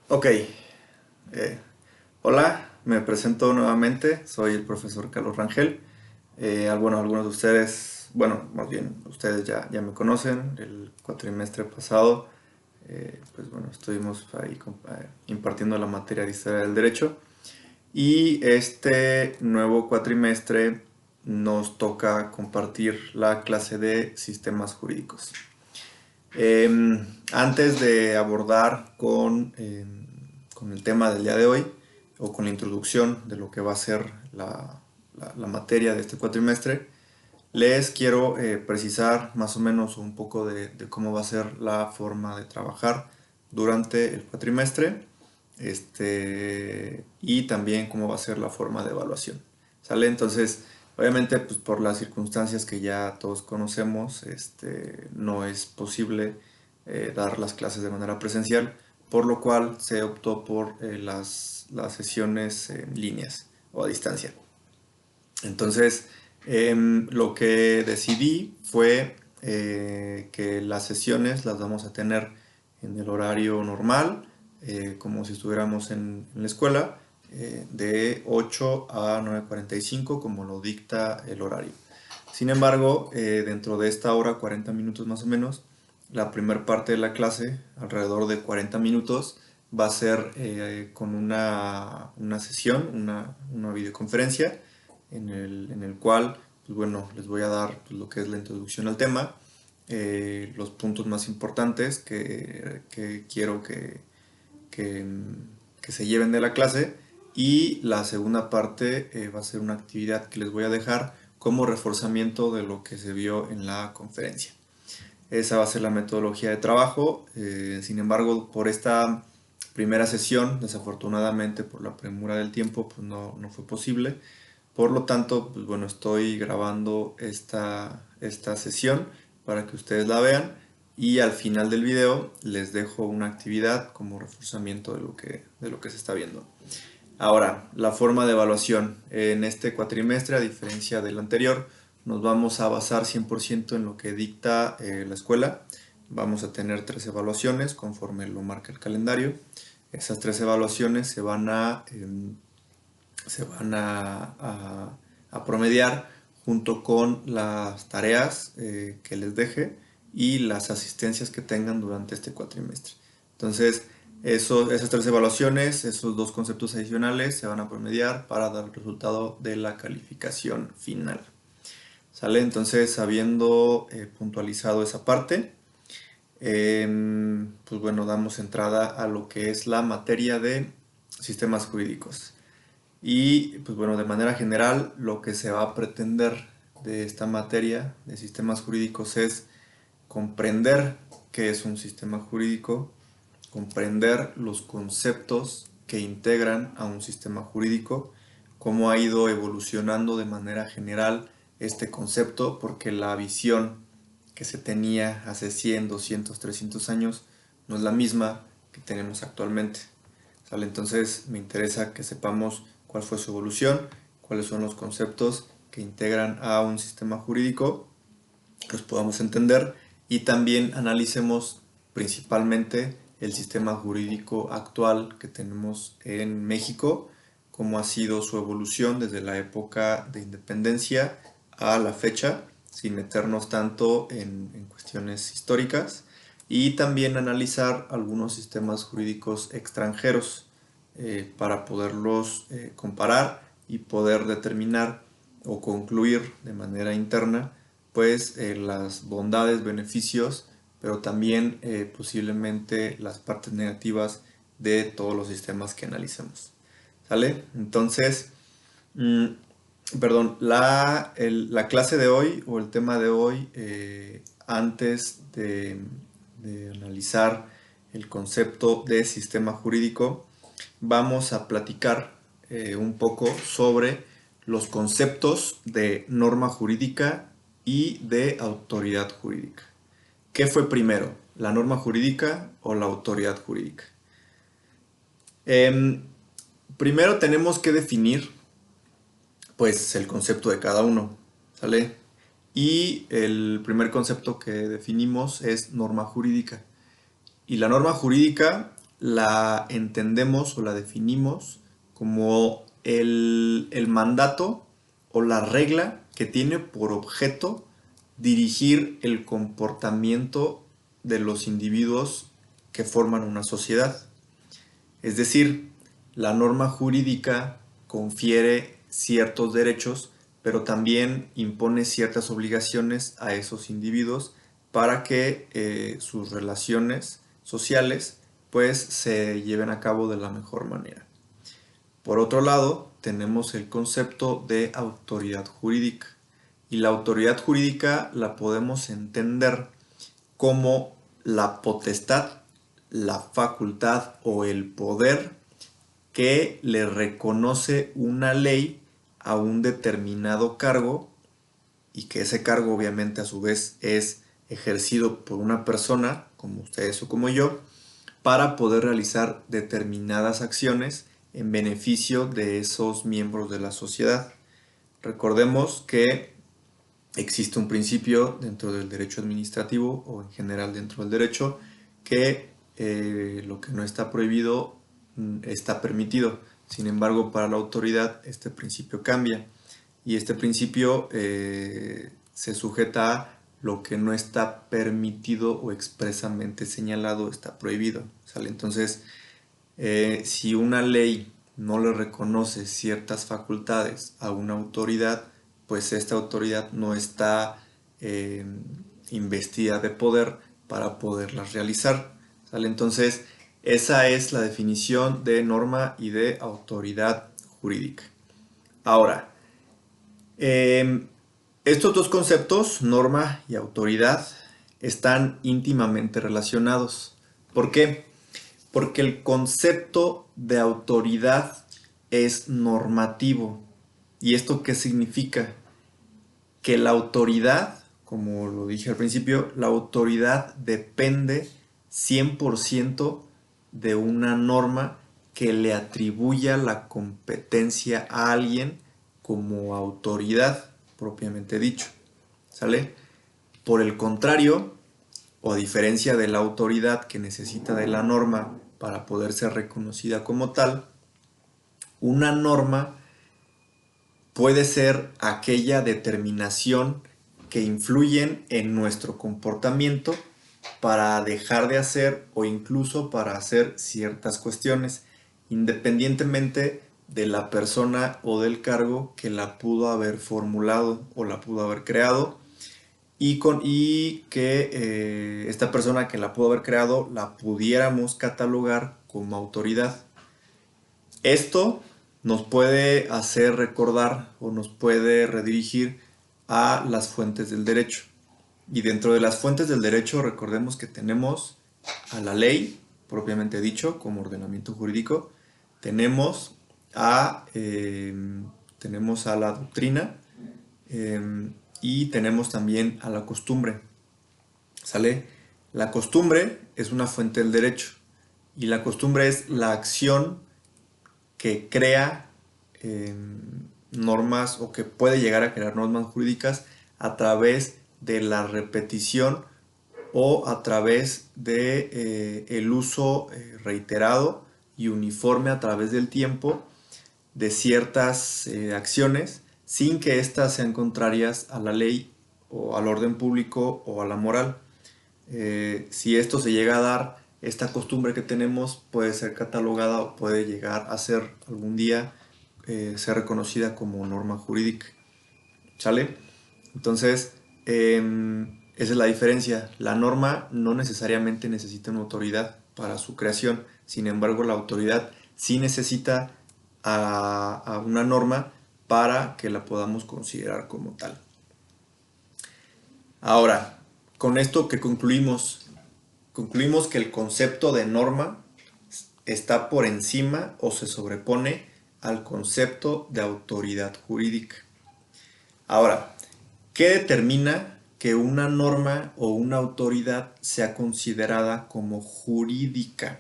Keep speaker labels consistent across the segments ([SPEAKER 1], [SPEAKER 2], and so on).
[SPEAKER 1] Ok, hola, me presento nuevamente, soy el profesor Carlos Rangel. Bueno, algunos de ustedes, bueno, más bien ustedes ya me conocen. El cuatrimestre pasado, pues bueno, estuvimos ahí impartiendo la materia de Historia del Derecho. Y este nuevo cuatrimestre nos toca compartir la clase de sistemas jurídicos. Antes de abordar con el tema del día de hoy, o con la introducción de lo que va a ser la materia de este cuatrimestre, les quiero precisar más o menos un poco de cómo va a ser la forma de trabajar durante el cuatrimestre, y también cómo va a ser la forma de evaluación. ¿Sale? Entonces, obviamente, pues por las circunstancias que ya todos conocemos, no es posible dar las clases de manera presencial, por lo cual se optó por las sesiones en líneas o a distancia. Entonces, lo que decidí fue que las sesiones las vamos a tener en el horario normal, como si estuviéramos en la escuela, de 8 a 9:45, como lo dicta el horario. Sin embargo, dentro de esta hora, 40 minutos más o menos, la primera parte de la clase, alrededor de 40 minutos, va a ser con una sesión, una videoconferencia, en el cual, pues bueno, les voy a dar pues, lo que es la introducción al tema, los puntos más importantes que quiero que, que se lleven de la clase, y la segunda parte va a ser una actividad que les voy a dejar como reforzamiento de lo que se vio en la conferencia. Esa va a ser la metodología de trabajo. Sin embargo, por esta primera sesión, desafortunadamente por la premura del tiempo, pues no fue posible. Por lo tanto, pues bueno, estoy grabando esta sesión para que ustedes la vean, y al final del video les dejo una actividad como reforzamiento de lo que se está viendo. Ahora, la forma de evaluación. En este cuatrimestre, a diferencia del anterior, nos vamos a basar 100% en lo que dicta la escuela. Vamos a tener 3 evaluaciones conforme lo marca el calendario. Esas 3 evaluaciones se van a promediar junto con las tareas que les deje y las asistencias que tengan durante este cuatrimestre. Entonces, esas 3 evaluaciones, esos 2 conceptos adicionales se van a promediar para dar el resultado de la calificación final. ¿Sale? Entonces, habiendo puntualizado esa parte, pues bueno, damos entrada a lo que es la materia de sistemas jurídicos. Y pues bueno, de manera general, lo que se va a pretender de esta materia de sistemas jurídicos es comprender qué es un sistema jurídico, comprender los conceptos que integran a un sistema jurídico, cómo ha ido evolucionando de manera general este concepto, porque la visión que se tenía hace 100, 200, 300 años no es la misma que tenemos actualmente. ¿Sale? Entonces me interesa que sepamos cuál fue su evolución, cuáles son los conceptos que integran a un sistema jurídico, que los podamos entender, y también analicemos principalmente el sistema jurídico actual que tenemos en México, cómo ha sido su evolución desde la época de independencia a la fecha, sin meternos tanto en cuestiones históricas, y también analizar algunos sistemas jurídicos extranjeros para poderlos comparar y poder determinar o concluir de manera interna pues las bondades, beneficios, pero también posiblemente las partes negativas de todos los sistemas que analicemos. ¿Sale? Entonces, mm, perdón, la clase de hoy o el tema de hoy, antes de analizar el concepto de sistema jurídico, vamos a platicar un poco sobre los conceptos de norma jurídica y de autoridad jurídica. ¿Qué fue primero, la norma jurídica o la autoridad jurídica? Em, Primero tenemos que definir pues el concepto de cada uno, ¿sale? Y el primer concepto que definimos es norma jurídica. Y la norma jurídica la entendemos o la definimos como el mandato o la regla que tiene por objeto dirigir el comportamiento de los individuos que forman una sociedad. Es decir, la norma jurídica confiere ciertos derechos, pero también impone ciertas obligaciones a esos individuos para que sus relaciones sociales pues se lleven a cabo de la mejor manera. Por otro lado, tenemos el concepto de autoridad jurídica. Y la autoridad jurídica la podemos entender como la potestad, la facultad o el poder que le reconoce una ley a un determinado cargo y que ese cargo obviamente a su vez es ejercido por una persona, como ustedes o como yo, para poder realizar determinadas acciones en beneficio de esos miembros de la sociedad. Recordemos que existe un principio dentro del derecho administrativo o en general dentro del derecho que lo que no está prohibido está permitido. Sin embargo, para la autoridad este principio cambia y este principio se sujeta a lo que no está permitido o expresamente señalado está prohibido. ¿Sale? Entonces, si una ley no le reconoce ciertas facultades a una autoridad, pues esta autoridad no está eh, investida de poder para poderlas realizar. ¿Sale? Entonces, esa es la definición de norma y de autoridad jurídica. Ahora, estos dos conceptos, norma y autoridad, están íntimamente relacionados. ¿Por qué? Porque el concepto de autoridad es normativo. ¿Y esto qué significa? Que la autoridad, como lo dije al principio, la autoridad depende 100% de una norma que le atribuya la competencia a alguien como autoridad, propiamente dicho. ¿Sale? Por el contrario, o a diferencia de la autoridad que necesita de la norma para poder ser reconocida como tal, una norma puede ser aquella determinación que influyen en nuestro comportamiento para dejar de hacer o incluso para hacer ciertas cuestiones, independientemente de la persona o del cargo que la pudo haber formulado o la pudo haber creado y que esta persona que la pudo haber creado la pudiéramos catalogar como autoridad. Esto nos puede hacer recordar o nos puede redirigir a las fuentes del derecho. Y dentro de las fuentes del derecho recordemos que tenemos a la ley, propiamente dicho, como ordenamiento jurídico, tenemos tenemos a la doctrina y tenemos también a la costumbre. ¿Sale? La costumbre es una fuente del derecho y la costumbre es la acción que crea normas o que puede llegar a crear normas jurídicas a través de la repetición o a través de el uso reiterado y uniforme a través del tiempo de ciertas acciones sin que éstas sean contrarias a la ley o al orden público o a la moral. Si esto se llega a dar, esta costumbre que tenemos puede ser catalogada o puede llegar a ser algún día ser reconocida como norma jurídica. ¿Sale? Entonces, esa es la diferencia. La norma no necesariamente necesita una autoridad para su creación. Sin embargo, la autoridad sí necesita a una norma para que la podamos considerar como tal. Ahora, con esto que concluimos que el concepto de norma está por encima o se sobrepone al concepto de autoridad jurídica. Ahora, ¿qué determina que una norma o una autoridad sea considerada como jurídica?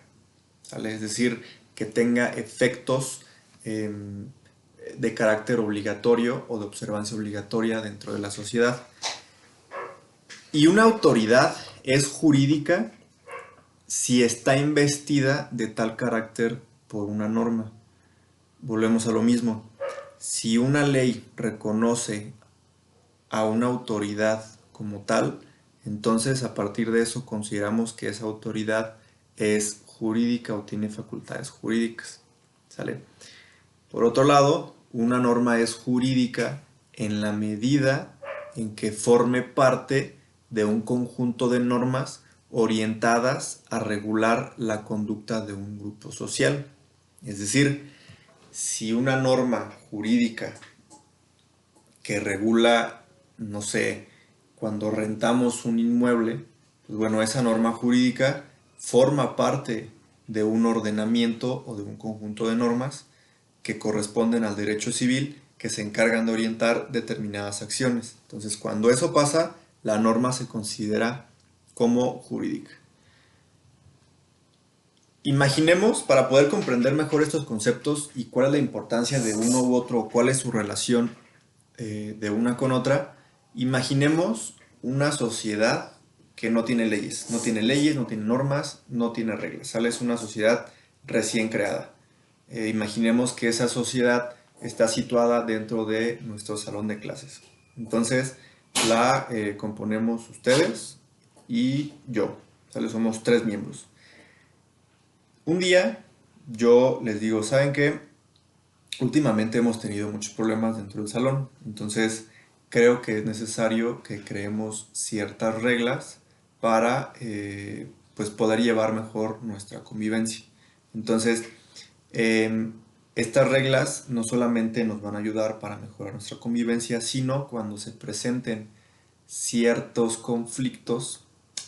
[SPEAKER 1] ¿Sale? Es decir, que tenga efectos de carácter obligatorio o de observancia obligatoria dentro de la sociedad. Y una autoridad es jurídica si está investida de tal carácter por una norma. Volvemos a lo mismo. Si una ley reconoce a una autoridad como tal, entonces a partir de eso consideramos que esa autoridad es jurídica o tiene facultades jurídicas. ¿Sale? Por otro lado, una norma es jurídica en la medida en que forme parte de un conjunto de normas orientadas a regular la conducta de un grupo social. Es decir, si una norma jurídica que regula, no sé, cuando rentamos un inmueble, pues bueno, esa norma jurídica forma parte de un ordenamiento o de un conjunto de normas que corresponden al derecho civil que se encargan de orientar determinadas acciones. Entonces, cuando eso pasa, la norma se considera como jurídica. Imaginemos, para poder comprender mejor estos conceptos y cuál es la importancia de uno u otro, o cuál es su relación de una con otra, imaginemos una sociedad que no tiene leyes, no tiene normas, no tiene reglas, ¿sale? Es una sociedad recién creada. Imaginemos que esa sociedad está situada dentro de nuestro salón de clases. Entonces la componemos ustedes y yo, ¿sale? Somos 3 miembros. Un día yo les digo, ¿saben qué? Últimamente hemos tenido muchos problemas dentro del salón, entonces creo que es necesario que creemos ciertas reglas para pues poder llevar mejor nuestra convivencia. Entonces, eh, estas reglas no solamente nos van a ayudar para mejorar nuestra convivencia, sino cuando se presenten ciertos conflictos,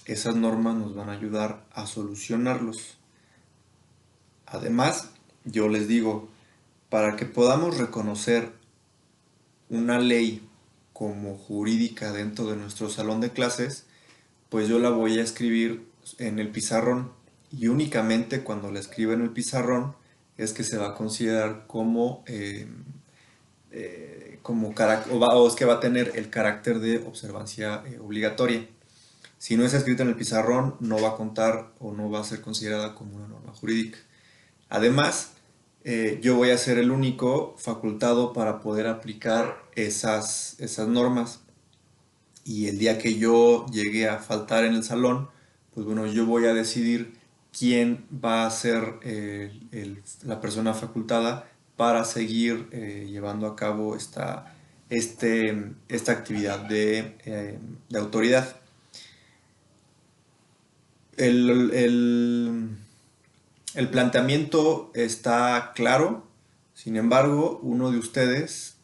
[SPEAKER 1] esas normas nos van a ayudar a solucionarlos. Además, yo les digo, para que podamos reconocer una ley como jurídica dentro de nuestro salón de clases, pues yo la voy a escribir en el pizarrón y únicamente cuando la escriba en el pizarrón es que se va a considerar como, o es que va a tener el carácter de observancia obligatoria. Si no está escrita en el pizarrón, no va a contar o no va a ser considerada como una norma jurídica. Además, yo voy a ser el único facultado para poder aplicar esas normas. Y el día que yo llegue a faltar en el salón, pues bueno, yo voy a decidir quién va a ser la persona facultada para seguir llevando a cabo esta actividad de autoridad. El, el- el planteamiento está claro, sin embargo, uno de ustedes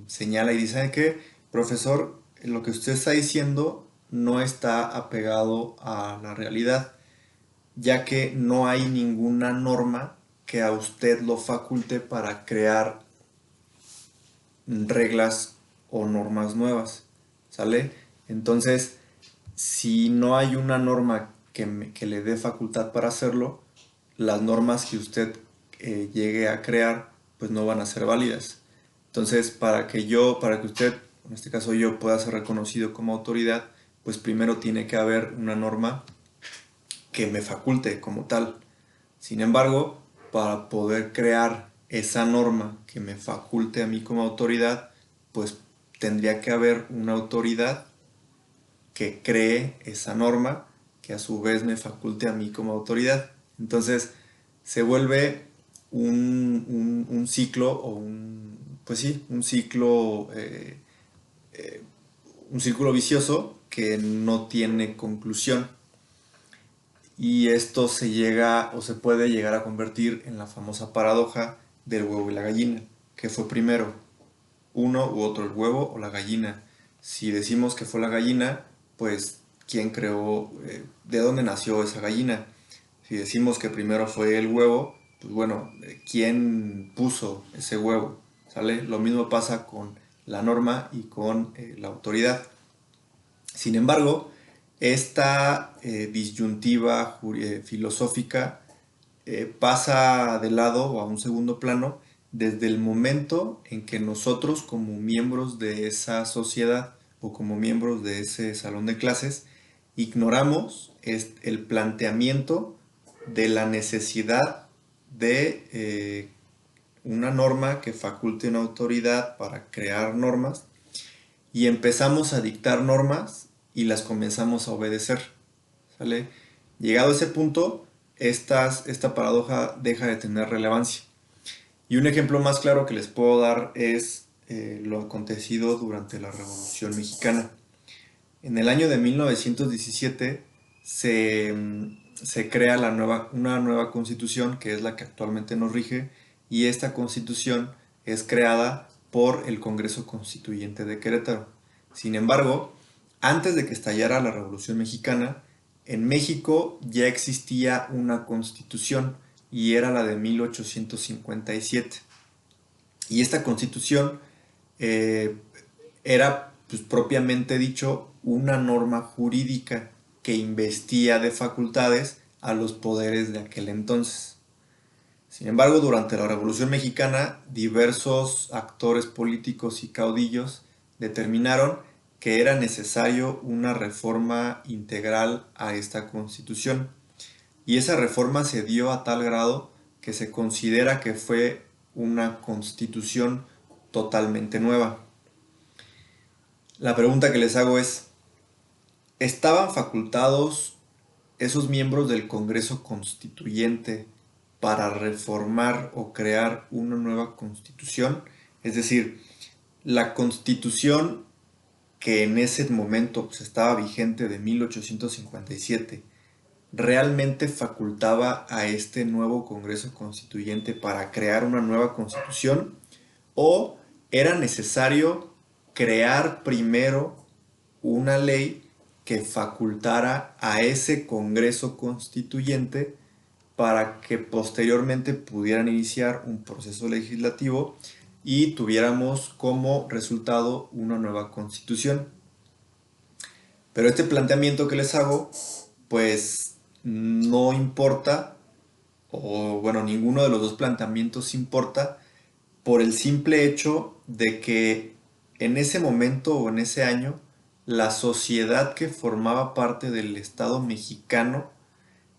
[SPEAKER 1] señala y dice, ¿sabe qué? Profesor, lo que usted está diciendo no está apegado a la realidad, ya que no hay ninguna norma que a usted lo faculte para crear reglas o normas nuevas, ¿sale? Entonces, si no hay una norma que le dé facultad para hacerlo, las normas que usted llegue a crear, pues no van a ser válidas. Entonces, para que usted, en este caso yo, pueda ser reconocido como autoridad, pues primero tiene que haber una norma que me faculte como tal. Sin embargo, para poder crear esa norma que me faculte a mí como autoridad, pues tendría que haber una autoridad que cree esa norma que a su vez me faculte a mí como autoridad. Entonces se vuelve un ciclo o pues sí, un círculo vicioso que no tiene conclusión. Y esto se llega o se puede llegar a convertir en la famosa paradoja del huevo y la gallina. ¿Qué fue primero? ¿Uno u otro, el huevo o la gallina? Si decimos que fue la gallina, pues ¿quién creó, de dónde nació esa gallina? Si decimos que primero fue el huevo, pues bueno, ¿quién puso ese huevo? ¿Sale? Lo mismo pasa con la norma y con la autoridad. Sin embargo, esta disyuntiva filosófica pasa de lado o a un segundo plano desde el momento en que nosotros como miembros de esa sociedad o como miembros de ese salón de clases ignoramos es el planteamiento de la necesidad de una norma que faculte una autoridad para crear normas y empezamos a dictar normas y las comenzamos a obedecer, ¿sale? Llegado a ese punto, esta paradoja deja de tener relevancia. Y un ejemplo más claro que les puedo dar es lo acontecido durante la Revolución Mexicana. En el año de 1917 se crea una nueva constitución que es la que actualmente nos rige y esta constitución es creada por el Congreso Constituyente de Querétaro. Sin embargo, antes de que estallara la Revolución Mexicana, en México ya existía una constitución y era la de 1857. Y esta constitución eh, era, pues, propiamente dicho, una norma jurídica que investía de facultades a los poderes de aquel entonces. Sin embargo, durante la Revolución Mexicana, diversos actores políticos y caudillos determinaron que era necesario una reforma integral a esta constitución. Y esa reforma se dio a tal grado que se considera que fue una constitución totalmente nueva. La pregunta que les hago es, ¿estaban facultados esos miembros del Congreso Constituyente para reformar o crear una nueva constitución? Es decir, la constitución que en ese momento pues, estaba vigente de 1857, ¿realmente facultaba a este nuevo Congreso Constituyente para crear una nueva constitución? ¿O era necesario crear primero una ley que facultara a ese Congreso Constituyente para que posteriormente pudieran iniciar un proceso legislativo y tuviéramos como resultado una nueva constitución? Pero este planteamiento que les hago, pues no importa, o bueno, ninguno de los dos planteamientos importa por el simple hecho de que en ese momento o en ese año, la sociedad que formaba parte del Estado mexicano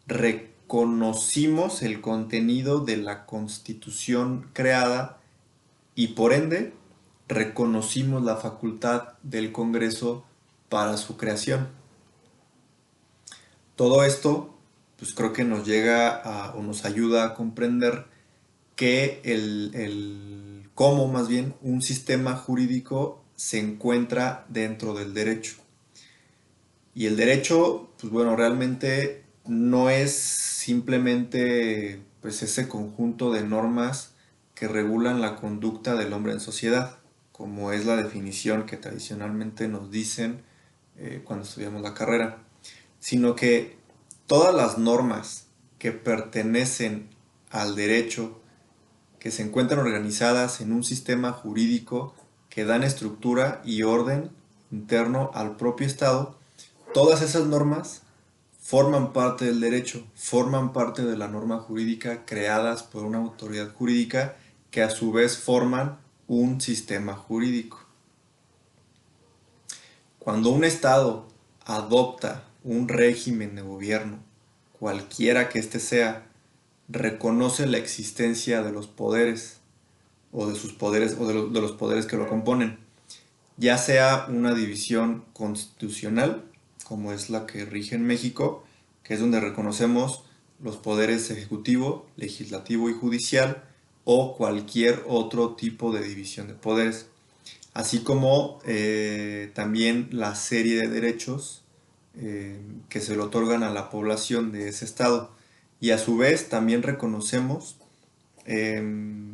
[SPEAKER 1] reconocimos el contenido de la Constitución creada y por ende reconocimos la facultad del Congreso para su creación. Todo esto, pues creo que nos llega o nos ayuda a comprender que cómo más bien un sistema jurídico se encuentra dentro del derecho. Y el derecho, pues bueno, realmente no es simplemente pues ese conjunto de normas que regulan la conducta del hombre en sociedad, como es la definición que tradicionalmente nos dicen cuando estudiamos la carrera, sino que todas las normas que pertenecen al derecho, que se encuentran organizadas en un sistema jurídico que dan estructura y orden interno al propio Estado, todas esas normas forman parte del derecho, forman parte de la norma jurídica creadas por una autoridad jurídica que a su vez forman un sistema jurídico. Cuando un Estado adopta un régimen de gobierno, cualquiera que éste sea, reconoce la existencia de los poderes o de sus poderes o de los poderes que lo componen, ya sea una división constitucional, como es la que rige en México, que es donde reconocemos los poderes ejecutivo, legislativo y judicial, o cualquier otro tipo de división de poderes, así como también la serie de derechos que se le otorgan a la población de ese estado. Y a su vez también reconocemos,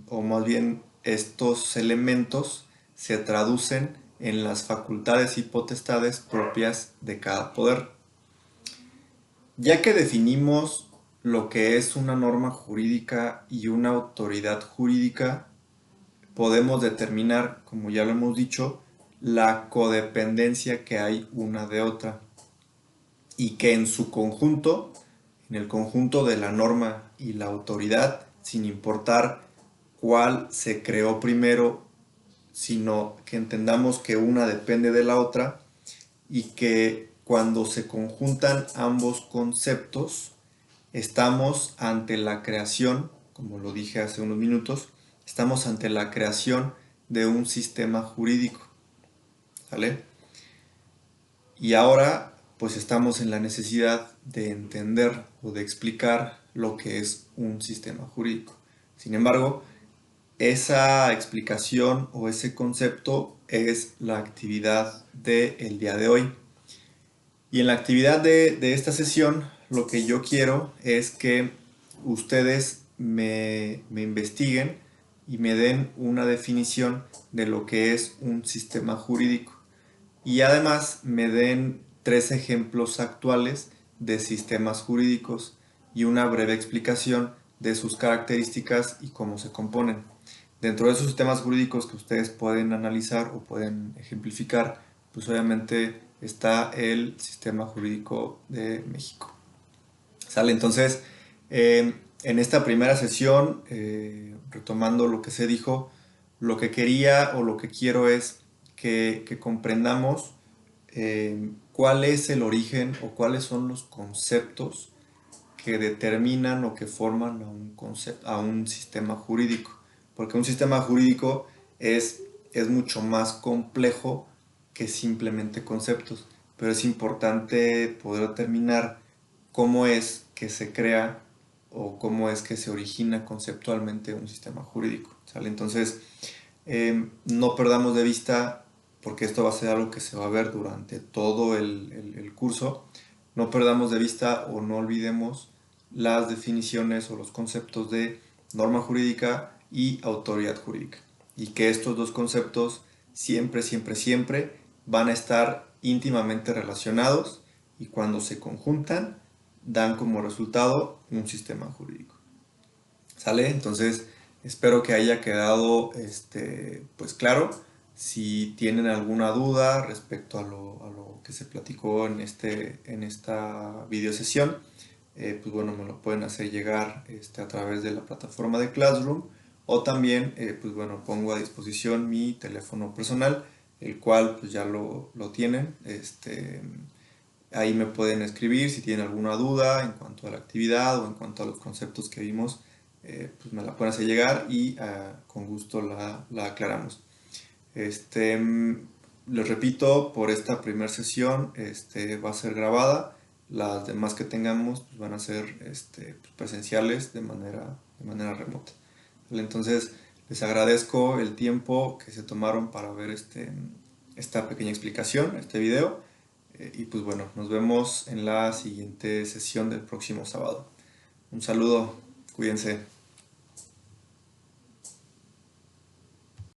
[SPEAKER 1] o más bien estos elementos se traducen en las facultades y potestades propias de cada poder. Ya que definimos lo que es una norma jurídica y una autoridad jurídica, podemos determinar, como ya lo hemos dicho, la codependencia que hay una de otra y que en su conjunto, en el conjunto de la norma y la autoridad, sin importar cuál se creó primero, sino que entendamos que una depende de la otra y que cuando se conjuntan ambos conceptos, estamos ante la creación, como lo dije hace unos minutos, estamos ante la creación de un sistema jurídico, ¿sale? Y ahora, pues estamos en la necesidad de entender o de explicar lo que es un sistema jurídico. Sin embargo, esa explicación o ese concepto es la actividad del día de hoy. Y en la actividad de esta sesión, lo que yo quiero es que ustedes me investiguen y me den una definición de lo que es un sistema jurídico. Y además me den 3 ejemplos actuales de sistemas jurídicos y una breve explicación de sus características y cómo se componen. Dentro de esos sistemas jurídicos que ustedes pueden analizar o pueden ejemplificar, pues obviamente está el sistema jurídico de México. ¿Sale? Entonces, en esta primera sesión, retomando lo que se dijo, lo que quería o lo que quiero es que comprendamos cuál es el origen o cuáles son los conceptos que determinan o que forman a un sistema jurídico. Porque un sistema jurídico es mucho más complejo que simplemente conceptos. Pero es importante poder determinar cómo es que se crea o cómo es que se origina conceptualmente un sistema jurídico. ¿Sale? Entonces, no perdamos de vista, porque esto va a ser algo que se va a ver durante todo el curso, no perdamos de vista o no olvidemos las definiciones o los conceptos de norma jurídica y autoridad jurídica. Y que estos dos conceptos siempre, siempre, siempre van a estar íntimamente relacionados y cuando se conjuntan dan como resultado un sistema jurídico. ¿Sale? Entonces, espero que haya quedado pues claro. Si tienen alguna duda respecto a lo que se platicó en esta videosesión, pues bueno, me lo pueden hacer llegar a través de la plataforma de Classroom o también, pues bueno, pongo a disposición mi teléfono personal, el cual pues ya lo tienen. Ahí me pueden escribir si tienen alguna duda en cuanto a la actividad o en cuanto a los conceptos que vimos, pues me la pueden hacer llegar y con gusto la aclaramos. Les repito, por esta primera sesión va a ser grabada. Las demás que tengamos pues, van a ser presenciales de manera remota. ¿Vale? Entonces, les agradezco el tiempo que se tomaron para ver esta pequeña explicación, este video. Y pues bueno, nos vemos en la siguiente sesión del próximo sábado. Un saludo, cuídense.